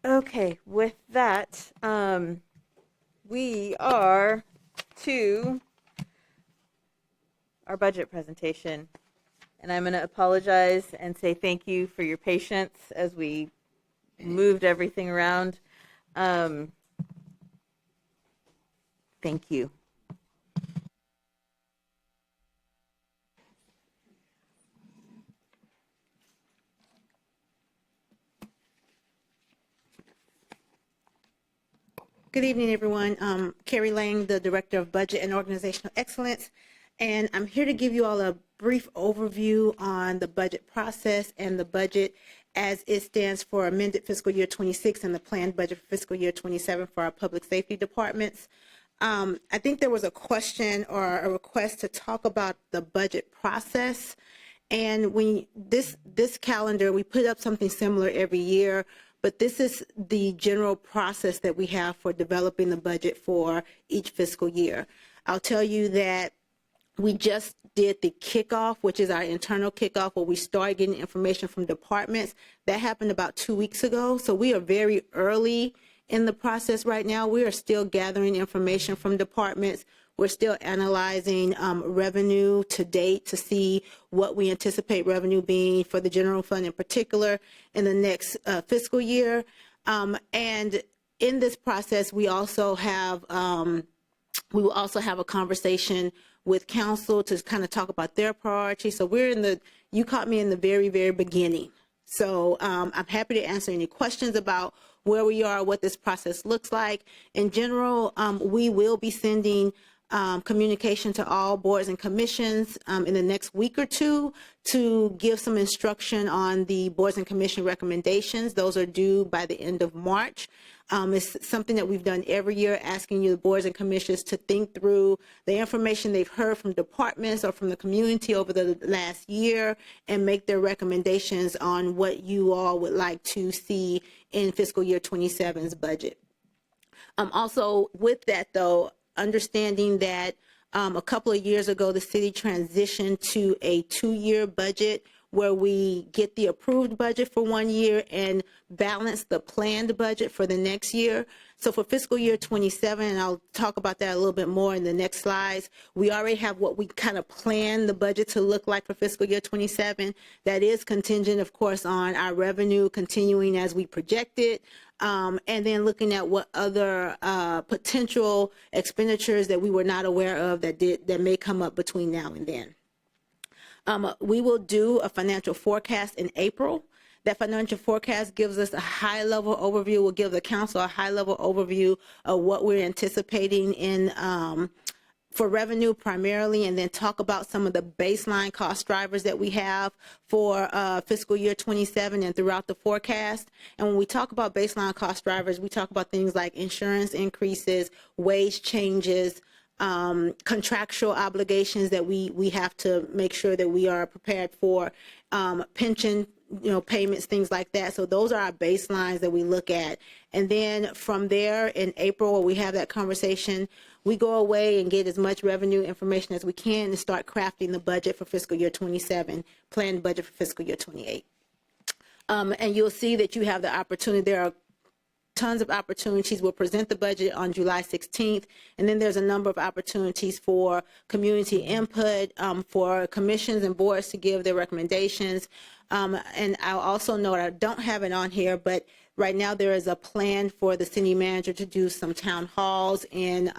Okay, with that, we are to our budget presentation. And I'm going to apologize and say thank you for your patience as we moved everything around. Thank you. Good evening, everyone. Kerri Lang, the Director of Budget and Organizational Excellence, and I'm here to give you all a brief overview on the budget process and the budget as it stands for amended fiscal year 26 and the planned budget for fiscal year 27 for our public safety departments. I think there was a question or a request to talk about the budget process. And this calendar, we put up something similar every year, but this is the general process that we have for developing the budget for each fiscal year. I'll tell you that we just did the kickoff, which is our internal kickoff, where we started getting information from departments. That happened about 2 weeks ago. So we are very early in the process right now. We are still gathering information from departments. We're still analyzing revenue to date to see what we anticipate revenue being for the general fund in particular in the next fiscal year. And in this process, we also have we will also have a conversation with council to kind of talk about their priorities. So we're you caught me in the very, very beginning. So I'm happy to answer any questions about where we are, what this process looks like. In general, we will be sending communication to all boards and commissions in the next week or two to give some instruction on the boards and commission recommendations. Those are due by the end of March. It's something that we've done every year, asking you, the boards and commissions, to think through the information they've heard from departments or from the community over the last year and make their recommendations on what you all would like to see in fiscal year 27's budget. Also, with that, though, understanding that a couple of years ago, the city transitioned to a 2-year budget where we get the approved budget for 1 year and balance the planned budget for the next year. So for fiscal year 27, and I'll talk about that a little bit more in the next slides, we already have what we kind of plan the budget to look like for fiscal year 27. That is contingent, of course, on our revenue continuing as we projected, and then looking at what other potential expenditures that we were not aware of that may come up between now and then. We will do a financial forecast in April. That financial forecast gives us a high-level overview, will give the council a high-level overview of what we're anticipating in for revenue primarily, and then talk about some of the baseline cost drivers that we have for fiscal year 27 and throughout the forecast. And when we talk about baseline cost drivers, we talk about things like insurance increases, wage changes, contractual obligations that we have to make sure that we are prepared for, pension payments, things like that. So those are our baselines that we look at. And then from there in April, when we have that conversation, we go away and get as much revenue information as we can and start crafting the budget for fiscal year 27, planned budget for fiscal year 28. And you'll see that you have the opportunity. There are tons of opportunities. We'll present the budget on July 16th, and then there's a number of opportunities for community input, for commissions and boards to give their recommendations. And I'll also note, I don't have it on here, but right now there is a plan for the city manager to do some town halls in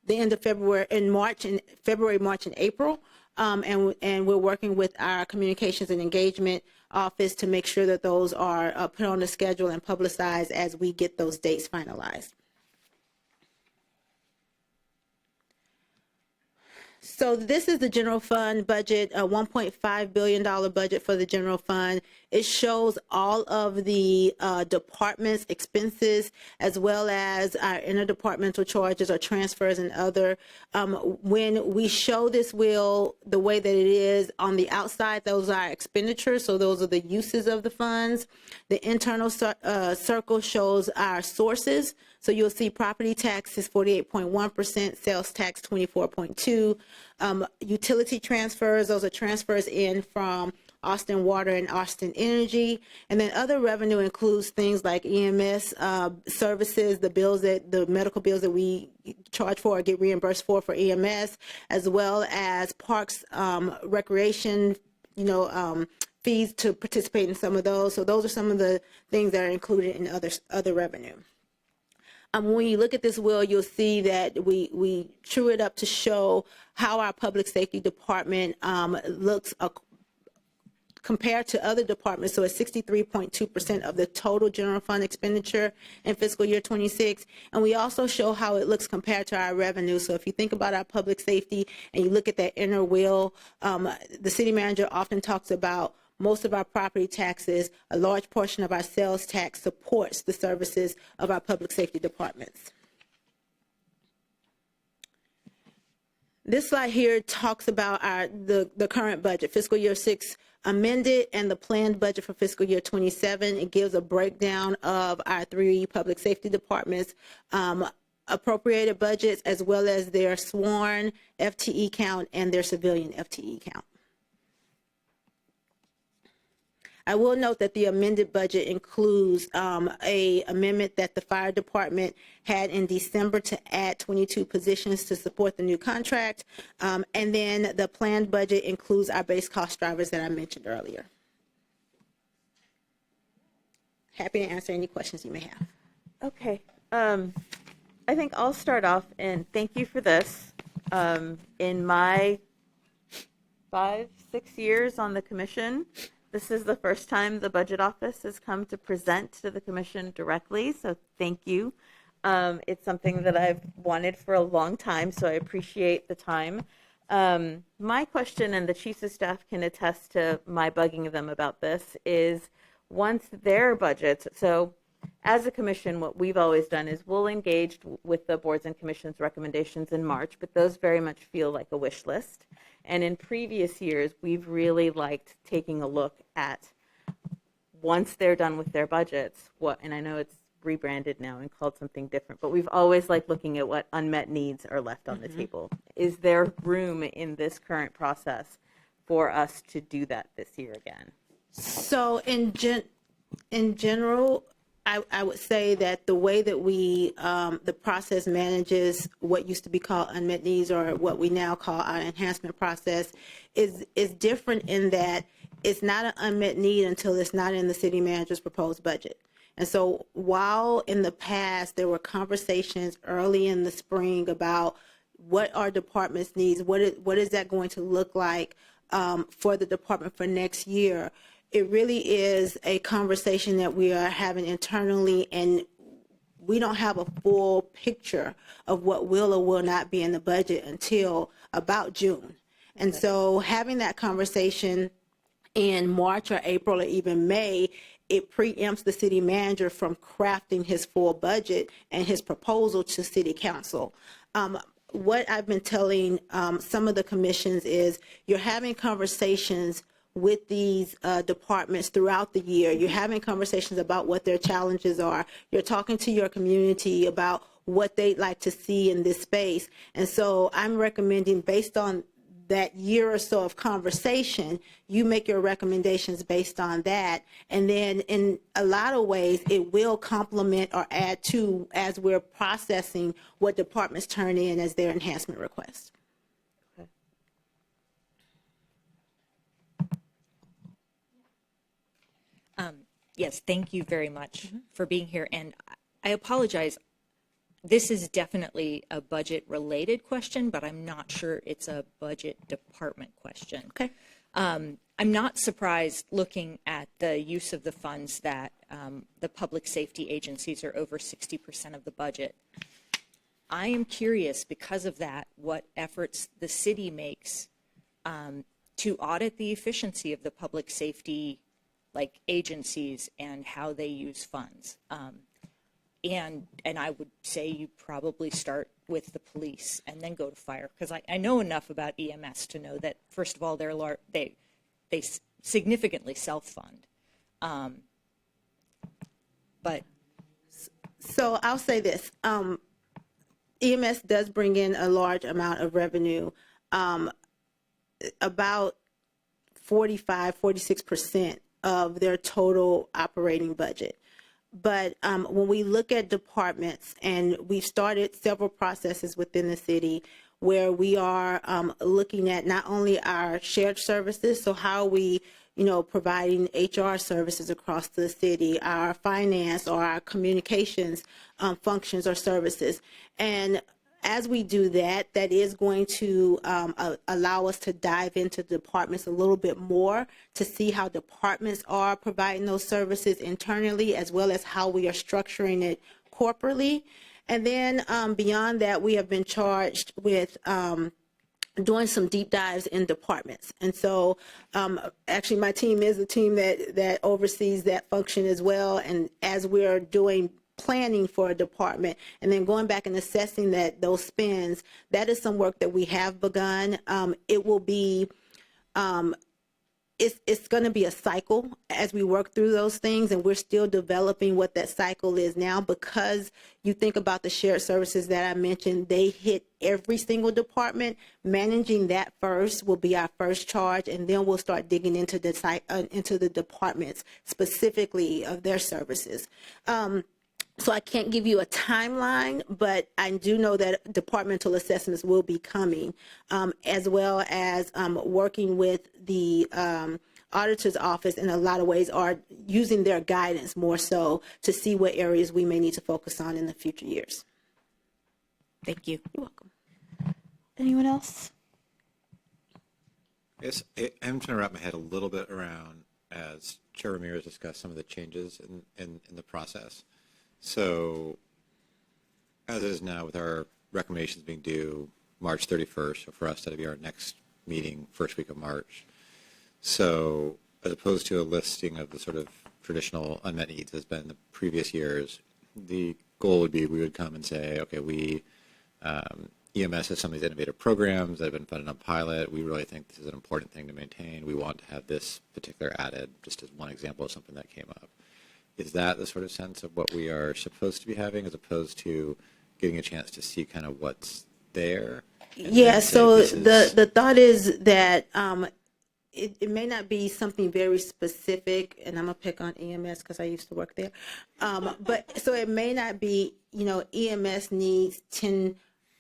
the end of February, March, and April. And we're working with our communications and engagement office to make sure that those are put on the schedule and publicized as we get those dates finalized. So this is the general fund budget, a $1.5 billion budget for the general fund. It shows all of the departments' expenses, as well as our interdepartmental charges or transfers and other. When we show this wheel the way that it is on the outside, those are our expenditures, so those are the uses of the funds. The internal circle shows our sources. So you'll see property tax is 48.1%, sales tax 24.2%. Utility transfers, those are transfers in from Austin Water and Austin Energy. And then other revenue includes things like EMS services, the medical bills that we charge for or get reimbursed for EMS, as well as parks, recreation, fees to participate in some of those. So those are some of the things that are included in other revenue. When you look at this wheel, you'll see that we true it up to show how our public safety department looks compared to other departments. So it's 63.2% of the total general fund expenditure in fiscal year 26. And we also show how it looks compared to our revenue. So if you think about our public safety and you look at that inner wheel, the city manager often talks about most of our property taxes, a large portion of our sales tax supports the services of our public safety departments. This slide here talks about the current budget, fiscal year 6 amended, and the planned budget for fiscal year 27. It gives a breakdown of our 3 public safety departments, appropriated budgets, as well as their sworn FTE count and their civilian FTE count. I will note that the amended budget includes a amendment that the fire department had in December to add 22 positions to support the new contract. And then the planned budget includes our base cost drivers that I mentioned earlier. Happy to answer any questions you may have. Okay. I think I'll start off, and thank you for this. In my 5-6 years on the commission, this is the first time the budget office has come to present to the commission directly, so thank you. It's something that I've wanted for a long time, so I appreciate the time. My question, and the chiefs of staff can attest to my bugging them about this, is once their budgets, so as a commission, what we've always done is we'll engage with the boards and commissions recommendations in March, but those very much feel like a wish list. And in previous years, we've really liked taking a look at, once they're done with their budgets, and I know it's rebranded now and called something different, but we've always liked looking at what unmet needs are left on the table. Is there room in this current process for us to do that this year again? So in general, I would say that the way that the process manages what used to be called unmet needs, or what we now call our enhancement process, is different in that it's not an unmet need until it's not in the city manager's proposed budget. And so while in the past there were conversations early in the spring about what our department's needs, what is that going to look like for the department for next year, it really is a conversation that we are having internally, and we don't have a full picture of what will or will not be in the budget until about June. And so having that conversation in March or April or even May, it preempts the city manager from crafting his full budget and his proposal to city council. What I've been telling some of the commissions is you're having conversations with these departments throughout the year. You're having conversations about what their challenges are. You're talking to your community about what they'd like to see in this space. And so I'm recommending, based on that year or so of conversation, you make your recommendations based on that. And then in a lot of ways, it will complement or add to as we're processing what departments turn in as their enhancement requests. Yes, thank you very much for being here. And I apologize. This is definitely a budget-related question, but I'm not sure it's a budget department question. Okay. I'm not surprised, looking at the use of the funds, that the public safety agencies are over 60% of the budget. I am curious, because of that, what efforts the city makes to audit the efficiency of the public safety agencies and how they use funds. And I would say you probably start with the police and then go to fire, because I know enough about EMS to know that, first of all, they significantly self-fund. But so I'll say this: EMS does bring in a large amount of revenue. About 46% of their total operating budget. But when we look at departments, and we've started several processes within the city where we are looking at not only our shared services, so how we, providing HR services across the city, our finance or our communications functions or services. And as we do that, that is going to allow us to dive into departments a little bit more to see how departments are providing those services internally, as well as how we are structuring it corporately. And then beyond that, we have been charged with doing some deep dives in departments. And so actually my team is the team that oversees that function as well. And as we're doing planning for a department and then going back and assessing those spends, that is some work that we have begun. It will be it's going to be a cycle as we work through those things, and we're still developing what that cycle is now, because you think about the shared services that I mentioned, they hit every single department. Managing that first will be our first charge, and then we'll start digging into the departments specifically of their services. So I can't give you a timeline, but I do know that departmental assessments will be coming, as well as working with the auditor's office in a lot of ways, are using their guidance more so to see what areas we may need to focus on in the future years. Thank you. You're welcome. Anyone else? Yes, I'm trying to wrap my head a little bit around, as Chair Ramirez discussed, some of the changes in the process. So, as is now, with our recommendations being due March 31st, so for us that'll be our next meeting, first week of March. So, as opposed to a listing of the sort of traditional unmet needs as been in the previous years, the goal would be we would come and say, okay, EMS has some of these innovative programs that have been funded on pilot. We really think this is an important thing to maintain. We want to have this particular added, just as one example of something that came up. Is that the sort of sense of what we are supposed to be having, as opposed to getting a chance to see kind of what's there? Yeah, so the thought is that it may not be something very specific, and I'm going to pick on EMS because I used to work there. But so it may not be, EMS needs 10,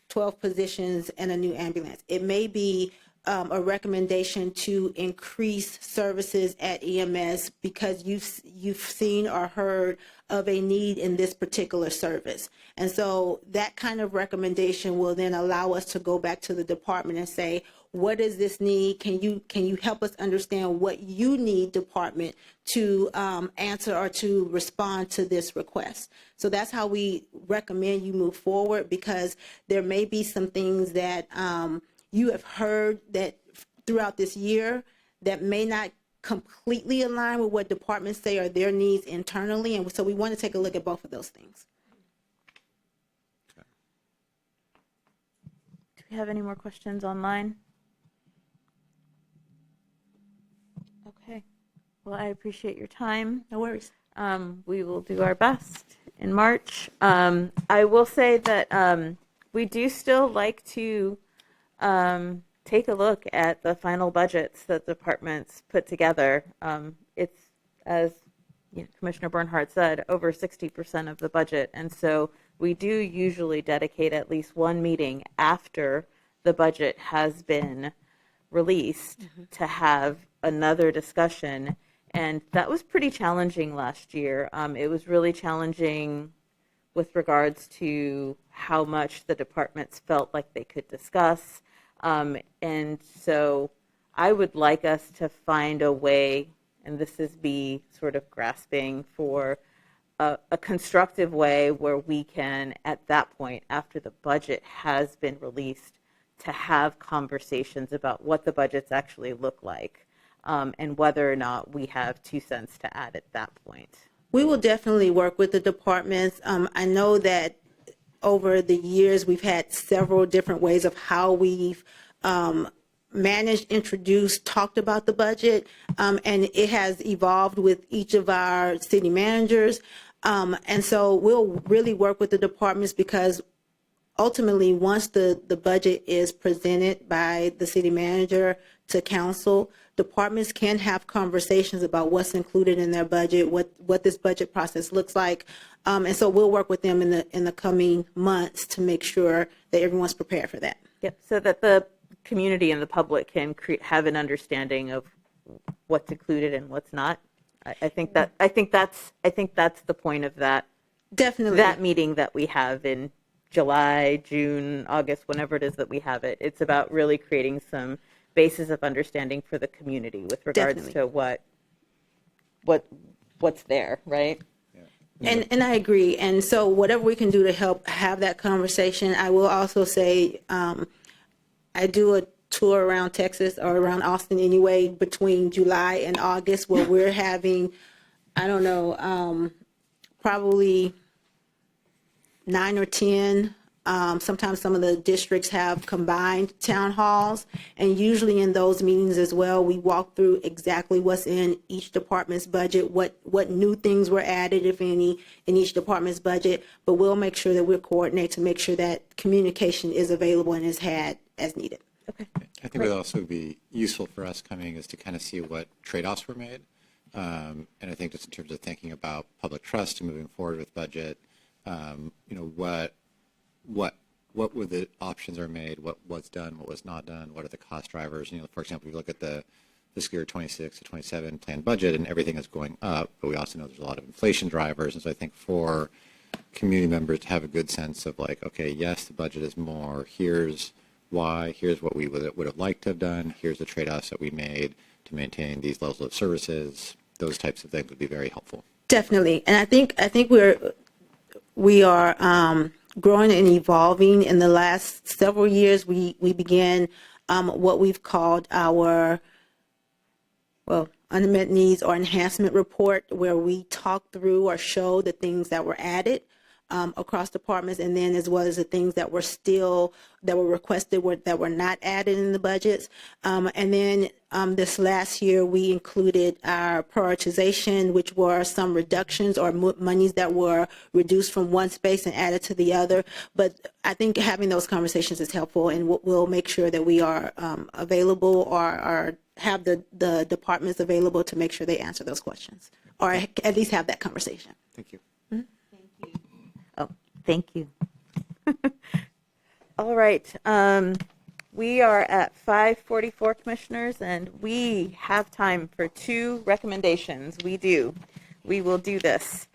12 positions and a new ambulance. It may be a recommendation to increase services at EMS because you've seen or heard of a need in this particular service. And so that kind of recommendation will then allow us to go back to the department and say, what does this need? Can you help us understand what you need, department, to answer or to respond to this request? So that's how we recommend you move forward, because there may be some things that you have heard that throughout this year that may not completely align with what departments say are their needs internally. And so we want to take a look at both of those things. Okay. Do we have any more questions online? Okay. Well, I appreciate your time. No worries. We will do our best in March. I will say that we do still like to take a look at the final budgets that departments put together. It's, as Commissioner Bernhardt said, over 60% of the budget. And so we do usually dedicate at least one meeting after the budget has been released to have another discussion. And that was pretty challenging last year. It was really challenging with regards to how much the departments felt like they could discuss. And so I would like us to find a way, and this is me sort of grasping for a constructive way where we can, at that point, after the budget has been released, to have conversations about what the budgets actually look like, and whether or not we have 2 cents to add at that point. We will definitely work with the departments. I know that over the years we've had several different ways of how we've managed, introduced, talked about the budget, and it has evolved with each of our city managers. And so we'll really work with the departments, because ultimately, once the budget is presented by the city manager to council, departments can have conversations about what's included in their budget, what this budget process looks like. And so we'll work with them in the coming months to make sure that everyone's prepared for that. Yep, so that the community and the public can have an understanding of what's included and what's not. I think that's the point of that Definitely. that meeting that we have in July, June, August, whenever it is that we have it. It's about really creating some basis of understanding for the community with regards Definitely. to what's there, right? And I agree. And so whatever we can do to help have that conversation, I will also say I do a tour around Texas or around Austin anyway between July and August where we're having, I don't know, probably 9 or 10. Sometimes some of the districts have combined town halls, and usually in those meetings as well, we walk through exactly what's in each department's budget, what new things were added, if any, in each department's budget, but we'll make sure that we're coordinated to make sure that communication is available and is had as needed. Okay. I think what would also be useful for us coming is to kind of see what trade-offs were made. And I think just in terms of thinking about public trust and moving forward with budget, what were the options are made, what was done, what was not done, what are the cost drivers? For example, if you look at the fiscal year 26 to 27 planned budget and everything is going up, but we also know there's a lot of inflation drivers. And so I think for community members to have a good sense of like, okay, yes, the budget is more, here's why, here's what we would have liked to have done, here's the trade-offs that we made to maintain these levels of services, those types of things would be very helpful. Definitely. And I think we are growing and evolving. In the last several years, we began what we've called our, unmet needs or enhancement report, where we talk through or show the things that were added across departments, and then as well as the things that were requested that were not added in the budgets. And then this last year, we included our prioritization, which were some reductions or monies that were reduced from one space and added to the other. But I think having those conversations is helpful, and we'll make sure that we are available or have the departments available to make sure they answer those questions, or at least have that conversation. Thank you. Oh, thank you. All right. We are at 5:44, Commissioners, and we have time for 2 recommendations. We do. We will do this.